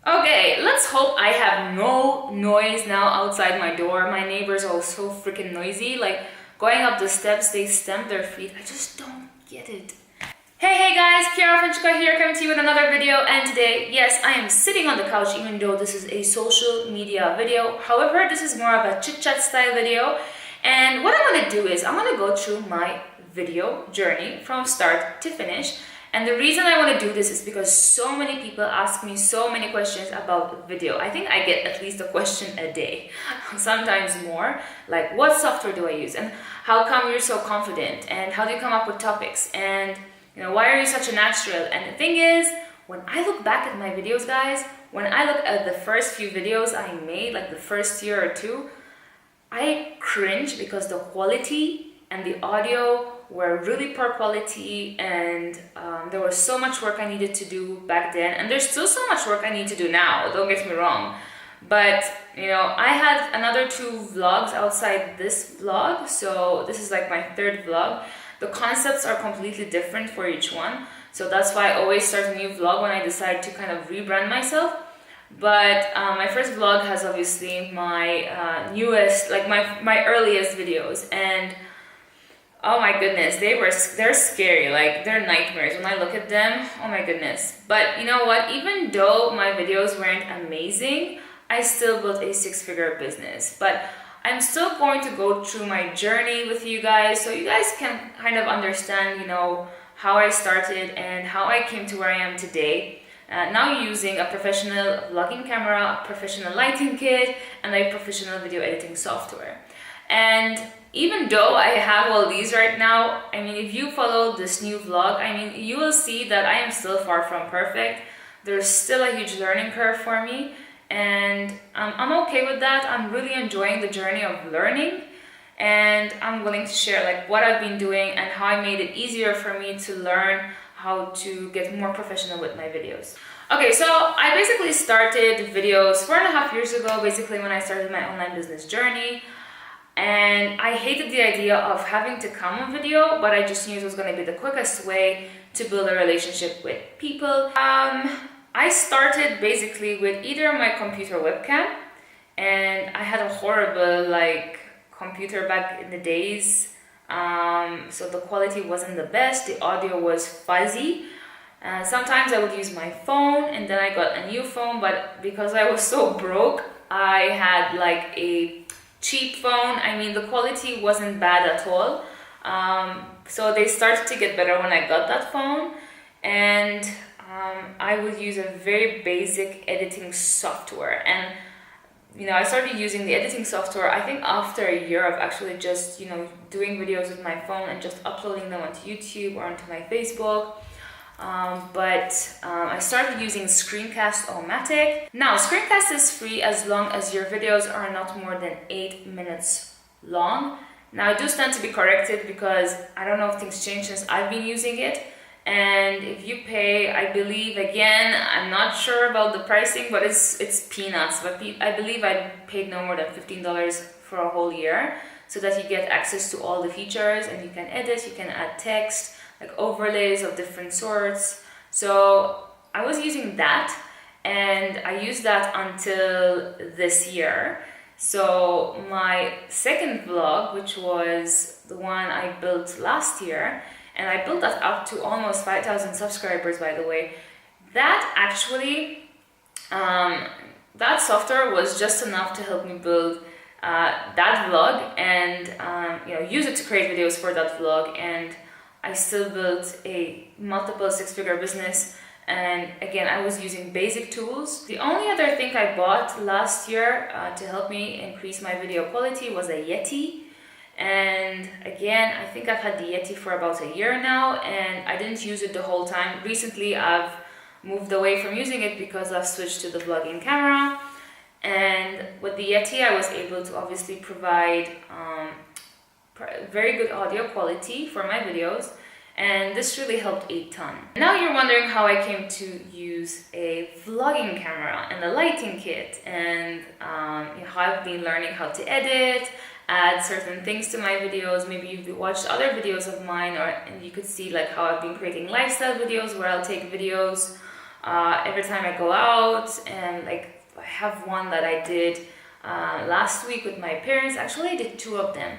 Okay, let's hope I have no noise now outside my door. My neighbors are so freaking noisy. Like going up the steps, they stamp their feet. I just don't get it. Hey guys, Chiara Francica here, coming to you with another video. And today, yes, I am sitting on the couch even though this is a social media video. However, this is more of a chit-chat style video. And what I'm gonna do is I'm gonna go through my video journey from start to finish. And the reason I want to do this is because so many people ask me so many questions about video. I think I get at least a question a day, sometimes more. Like, what software do I use? And how come you're so confident? And how do you come up with topics? And why are you such a natural? And the thing is, when I look back at my videos, guys, when I look at the first few videos I made, like the first year or two, I cringe because the quality and the audio were really poor quality, and there was so much work I needed to do back then, and there's still so much work I need to do now, don't get me wrong. But I had another 2 vlogs outside this vlog, so this is like my 3rd vlog. The concepts are completely different for each one, so that's why I always start a new vlog when I decide to kind of rebrand myself. But my first vlog has obviously my newest, like my earliest videos, and oh my goodness, they're scary, like they're nightmares when I look at them. Oh my goodness. But you know what, even though my videos weren't amazing, I still built a 6-figure business. But I'm still going to go through my journey with you guys so you guys can kind of understand, how I started and how I came to where I am today. Now using a professional vlogging camera, a professional lighting kit, and a professional video editing software. And even though I have all these right now, I mean, if you follow this new vlog, I mean, you will see that I am still far from perfect. There's still a huge learning curve for me, and I'm okay with that. I'm really enjoying the journey of learning, and I'm willing to share like what I've been doing and how I made it easier for me to learn how to get more professional with my videos. Okay, so I basically started videos 4.5 years ago, basically when I started my online business journey. And I hated the idea of having to come on video, but I just knew it was going to be the quickest way to build a relationship with people. I started basically with either my computer webcam, and I had a horrible computer back in the days, so the quality wasn't the best, the audio was fuzzy. Sometimes I would use my phone, and then I got a new phone, but because I was so broke, I had like a cheap phone. I mean, the quality wasn't bad at all. So they started to get better when I got that phone, and I would use a very basic editing software. And I started using the editing software, I think after a year of actually just doing videos with my phone and just uploading them onto YouTube or onto my Facebook. I started using Screencast-O-Matic. Now, Screencast is free as long as your videos are not more than 8 minutes long. Now, I do stand to be corrected because I don't know if things changed since I've been using it. And if you pay, I believe, again, I'm not sure about the pricing, but it's peanuts. But I believe I paid no more than $15 for a whole year, so that you get access to all the features and you can edit, you can add text, like overlays of different sorts. So I was using that, and I used that until this year. So my second vlog, which was the one I built last year, and I built that up to almost 5,000 subscribers, by the way, that actually, that software was just enough to help me build that vlog and use it to create videos for that vlog. And I still built a multiple 6-figure business, and again, I was using basic tools. The only other thing I bought last year to help me increase my video quality was a Yeti. And again, I think I've had the Yeti for about a year now, and I didn't use it the whole time. Recently, I've moved away from using it because I've switched to the vlogging camera. And with the Yeti, I was able to obviously provide very good audio quality for my videos, and this really helped a ton. Now you're wondering how I came to use a vlogging camera and a lighting kit, and how I've been learning how to edit, add certain things to my videos. Maybe you've watched other videos of mine, and you could see like how I've been creating lifestyle videos where I'll take videos every time I go out. And like I have one that I did last week with my parents. Actually, I did 2 of them,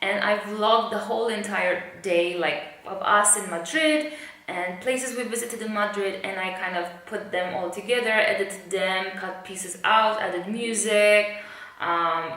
and I vlogged the whole entire day, like of us in Madrid and places we visited in Madrid, and I kind of put them all together, edited them, cut pieces out, added music,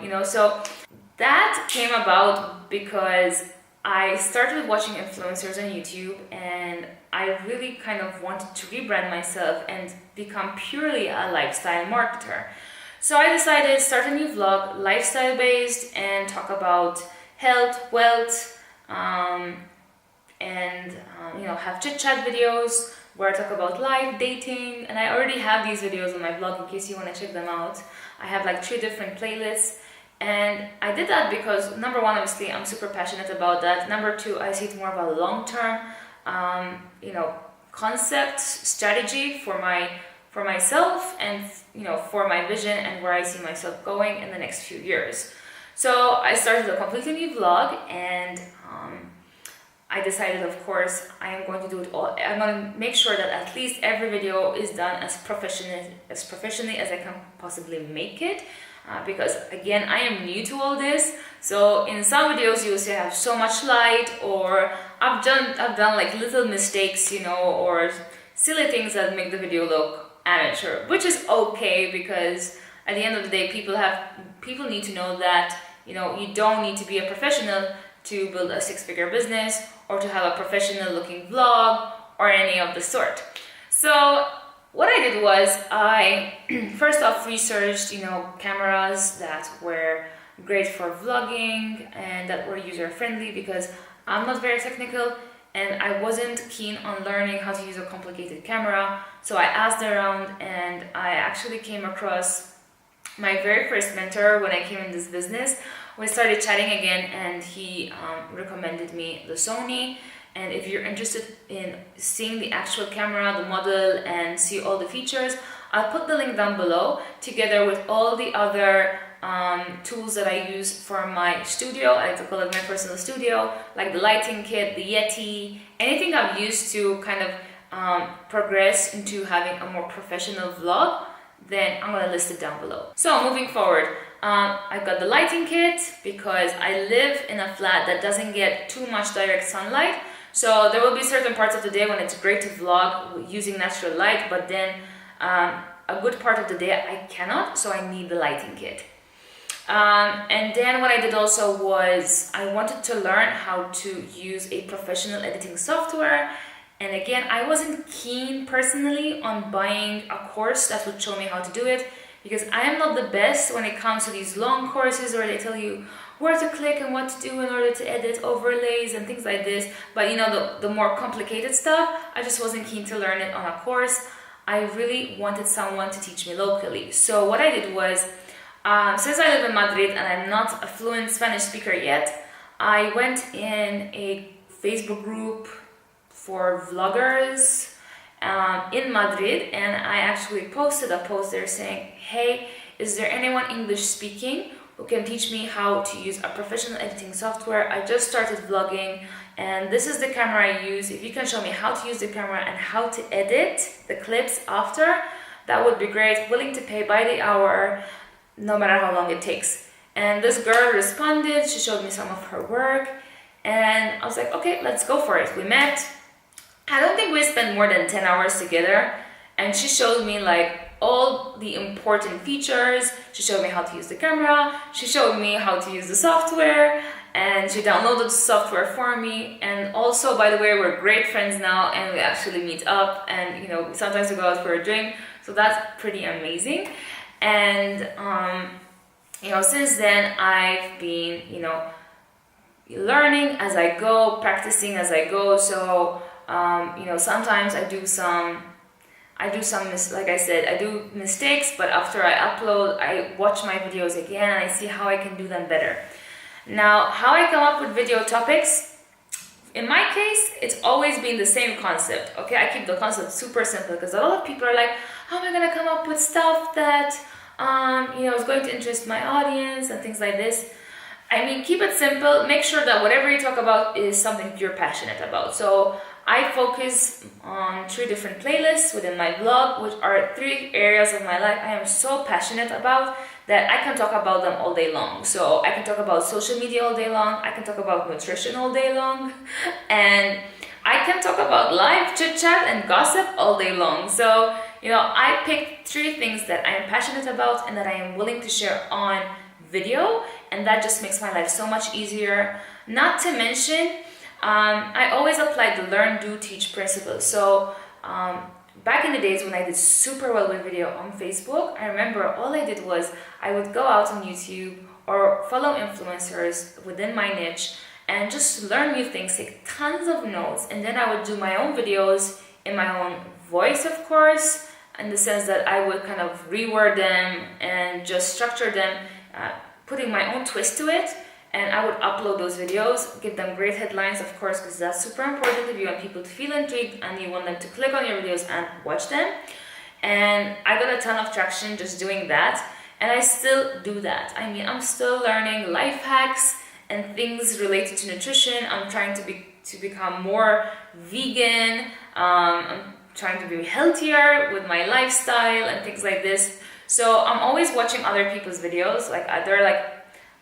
you know. So that came about because I started watching influencers on YouTube, and I really kind of wanted to rebrand myself and become purely a lifestyle marketer. So I decided to start a new vlog, lifestyle based, and talk about health, wealth, you know, have chit chat videos where I talk about life, dating, and I already have these videos on my blog in case you want to check them out. I have like 3 different playlists, and I did that because number 1, obviously I'm super passionate about that. Number 2, I see it more of a long-term, you know, concept, strategy for myself, and you know, for my vision and where I see myself going in the next few years. So I started a completely new vlog, and I decided, of course, I am going to do it all. I'm going to make sure that at least every video is done as professionally as I can possibly make it. Because again, I am new to all this. So in some videos you'll see I have so much light, or I've done like little mistakes, you know, or silly things that make the video look amateur, which is okay, because at the end of the day, people need to know that, you know, you don't need to be a professional to build a 6-figure business, or to have a professional looking vlog, or any of the sort. So what I did was I first off researched, you know, cameras that were great for vlogging and that were user friendly, because I'm not very technical and I wasn't keen on learning how to use a complicated camera. So I asked around, and I actually came across my very first mentor when I came in this business. We started chatting again, and he recommended me the Sony. And if you're interested in seeing the actual camera, the model, and see all the features, I'll put the link down below, together with all the other tools that I use for my studio. I like to call it my personal studio, like the lighting kit, the Yeti, anything I've used to kind of progress into having a more professional vlog, then I'm gonna list it down below. So moving forward, I've got the lighting kit because I live in a flat that doesn't get too much direct sunlight. So there will be certain parts of the day when it's great to vlog using natural light, but then a good part of the day I cannot, so I need the lighting kit. And then what I did also was I wanted to learn how to use a professional editing software. And again, I wasn't keen personally on buying a course that would show me how to do it, because I am not the best when it comes to these long courses where they tell you where to click and what to do in order to edit overlays and things like this. But you know, the more complicated stuff, I just wasn't keen to learn it on a course. I really wanted someone to teach me locally. So what I did was, since I live in Madrid and I'm not a fluent Spanish speaker yet, I went in a Facebook group for vloggers in Madrid, and I actually posted a post there saying, hey, is there anyone English speaking who can teach me how to use a professional editing software? I just started vlogging and this is the camera I use. If you can show me how to use the camera and how to edit the clips after, that would be great. Willing to pay by the hour, no matter how long it takes. And this girl responded, she showed me some of her work, and I was like, okay, let's go for it. We met. I don't think we spent more than 10 hours together, and she showed me like all the important features. She showed me how to use the camera, she showed me how to use the software, and she downloaded the software for me. And also, by the way, we're great friends now, and we actually meet up, and you know, sometimes we go out for a drink, so that's pretty amazing. And you know, since then I've been, you know, learning as I go, practicing as I go. So you know, sometimes I do some like I said, I do mistakes, but after I upload, I watch my videos again and I see how I can do them better. Now, how I come up with video topics, in my case, it's always been the same concept. Okay, I keep the concept super simple, because a lot of people are like, how am I gonna come up with stuff that you know, is going to interest my audience and things like this. I mean, keep it simple. Make sure that whatever you talk about is something you're passionate about. So I focus on 3 different playlists within my blog, which are 3 areas of my life I am so passionate about that I can talk about them all day long. So I can talk about social media all day long, I can talk about nutrition all day long, and I can talk about life, chit chat, and gossip all day long. So, I picked 3 things that I am passionate about and that I am willing to share on video, and that just makes my life so much easier. Not to mention, I always applied the learn, do, teach principle. So, back in the days when I did super well with video on Facebook, I remember all I did was I would go out on YouTube or follow influencers within my niche and just learn new things, take tons of notes, and then I would do my own videos in my own voice, of course, in the sense that I would kind of reword them and just structure them, putting my own twist to it, and I would upload those videos, give them great headlines, of course, because that's super important if you want people to feel intrigued and you want them to click on your videos and watch them. And I got a ton of traction just doing that, and I still do that. I mean, I'm still learning life hacks and things related to nutrition. I'm trying to become more vegan. I'm trying to be healthier with my lifestyle and things like this. So I'm always watching other people's videos. Like they're like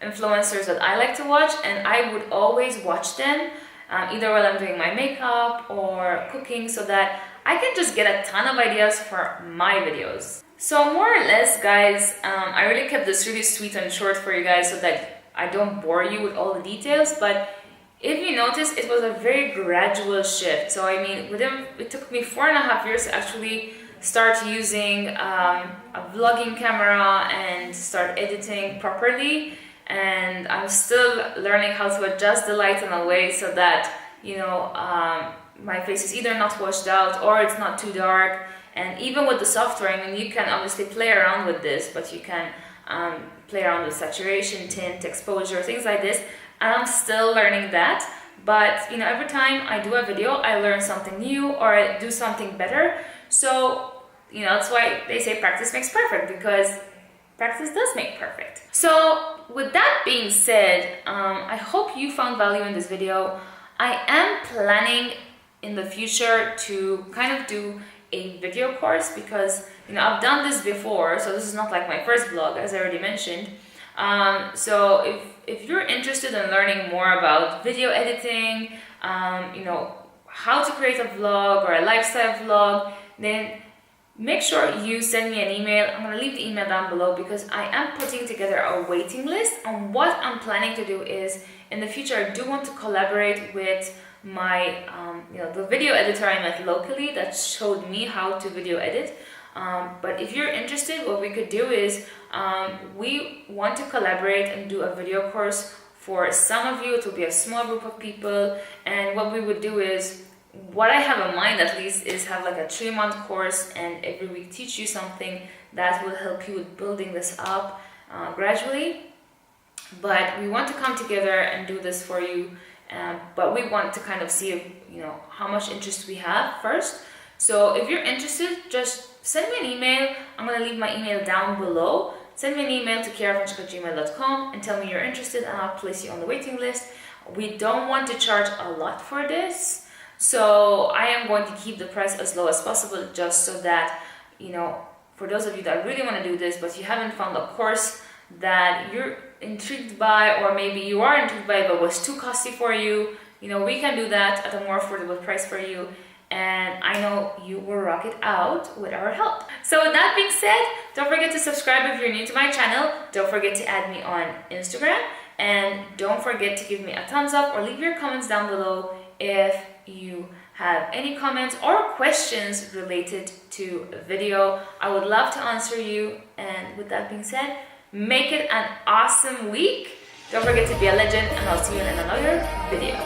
influencers that I like to watch, and I would always watch them either while I'm doing my makeup or cooking, so that I can just get a ton of ideas for my videos. So more or less, guys, I really kept this really sweet and short for you guys so that I don't bore you with all the details, but if you notice, it was a very gradual shift. So I mean, it took me 4.5 years to actually start using a vlogging camera and start editing properly, and I'm still learning how to adjust the light in a way so that my face is either not washed out or it's not too dark. And even with the software, I mean, you can obviously play around with this, but you can play around with saturation, tint, exposure, things like this. And I'm still learning that. But every time I do a video, I learn something new or I do something better. So that's why they say practice makes perfect, because practice does make perfect. So with that being said, I hope you found value in this video. I am planning in the future to kind of do a video course, because I've done this before, so this is not like my first vlog, as I already mentioned. So if you're interested in learning more about video editing, how to create a vlog or a lifestyle vlog, then make sure you send me an email. I'm going to leave the email down below, because I am putting together a waiting list. And what I'm planning to do is, in the future, I do want to collaborate with my, the video editor I met locally that showed me how to video edit. But if you're interested, what we could do is we want to collaborate and do a video course for some of you. It will be a small group of people, and what we would do is, what I have in mind at least, is have like a 3-month course and every week teach you something that will help you with building this up gradually. But we want to come together and do this for you, but we want to kind of see if, how much interest we have first. So if you're interested, just send me an email. I'm going to leave my email down below. Send me an email to chiarafrancica@gmail.com and tell me you're interested, and I'll place you on the waiting list. We don't want to charge a lot for this, so I am going to keep the price as low as possible, just so that, for those of you that really want to do this, but you haven't found a course that you're intrigued by, or maybe you are intrigued by but was too costly for you, we can do that at a more affordable price for you. And I know you will rock it out with our help. So with that being said, don't forget to subscribe if you're new to my channel. Don't forget to add me on Instagram. And don't forget to give me a thumbs up or leave your comments down below if you have any comments or questions related to video. I would love to answer you. And with that being said, make it an awesome week. Don't forget to be a legend, and I'll see you in another video.